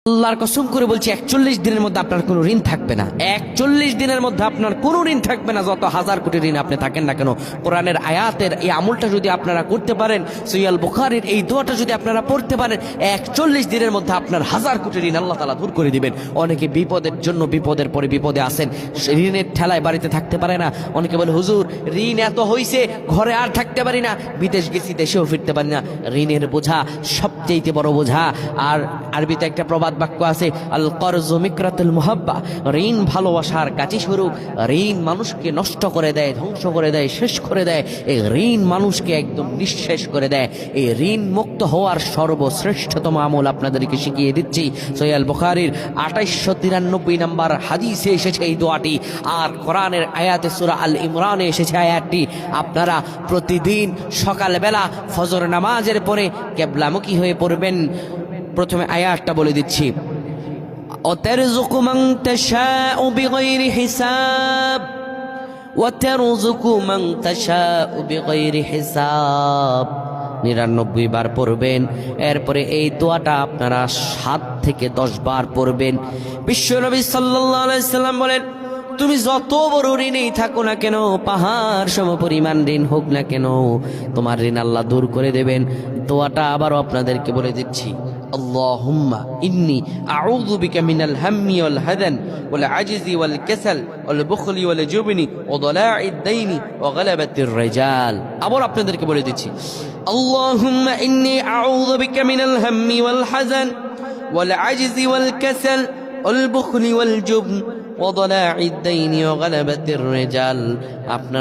আল্লাহর কসম করে বলছি 41 দিনের মধ্যে আপনার কোনো ঋণ থাকবে না। 41 দিনের মধ্যে আপনার কোনো ঋণ থাকবে না, যত হাজার কোটি ঋণ আপনি থাকেন না কেন। কোরআনের আয়াতের এই আমলটা যদি আপনারা করতে পারেন, সহিহ বুখারীর এই দোয়াটা যদি আপনারা পড়তে পারেন, 41 দিনের মধ্যে আপনার হাজার কোটি ঋণ আল্লাহ তাআলা দূর করে দিবেন। অনেকে বিপদের জন্য বিপদের পরে বিপদে আসেন, ঋণের ঠেলায় বাড়িতে থাকতে পারে না। অনেকে বলে, হুজুর ঋণ এত হইছে ঘরে আর থাকতে পারি না, বিদেশ গেছি দেশেও ফিরতে পারি না। ঋণের বোঝা সবচেয়ে বড় বোঝা। আর আরবিতে একটা প্রবাদ বাক্য আছে, আল করজু মিকরাতুল মুহাব্বা, ঋণ ভালোবাসার কাজী স্বরূপ। ঋণ মানুষকে নষ্ট করে দেয়, ধ্বংস করে দেয়, শেষ করে দেয়। এই ঋণ মানুষকে একদম নিঃশেষ করে দেয়। এই ঋণ মুক্ত হওয়ার সর্বশ্রেষ্ঠতম আমল আপনাদেরকে শিখিয়ে দিচ্ছি। সহিহ বুখারীর 2893 নম্বর হাদিসে এসেছে এই দোয়াটি, আর কোরআনের আয়াতে সূরা আল ইমরানে এসেছে আয়াতটি। আপনারা প্রতিদিন সকালবেলা ফজর নামাজের পরে কিবলামুখী হয়ে পড়বেন। প্রথমে আয়াতটা বলে দিচ্ছি, অতারযুকু মান তাশাউ বিগাইরি হিসাব, ওয়াতারযুকু মান তাশাউ বিগাইরি হিসাব। 99 বার পড়বেন। এরপরে এই দোয়াটা আপনারা 7 থেকে 10 বার পড়বেন। বিশ্বনবী সাল্লাল্লাহু আলাইহি সাল্লাম বলেন, তুমি যত বড় ঋণেই থাকো না কেন, পাহাড় সমপরিমাণ ঋণ হোক না কেন, তোমার ঋণ আল্লাহ দূর করে দেবেন। দোয়াটা আবারও আপনাদেরকে বলে দিচ্ছি, আল্লাহুম্মা ইন্নী আউযু বিকা মিনাল হাম্মি ওয়াল হাযান ওয়াল আজজি ওয়াল কাসাল ওয়াল বুখলি ওয়াল জুবনি ওয়া দালাঈদ দাইনি ওয়া গালাবাতির রিজাল। আবার আপনাদেরকে বলে দিচ্ছি, আল্লাহুম্মা ইন্নী আউযু বিকা মিনাল হাম্মি ওয়াল হাযান ওয়াল আজজি ওয়াল কাসাল ওয়াল বুখলি ওয়াল জুবন ওয়া দালাঈদ দাইনি ওয়া গালাবাতির রিজাল। আপনারা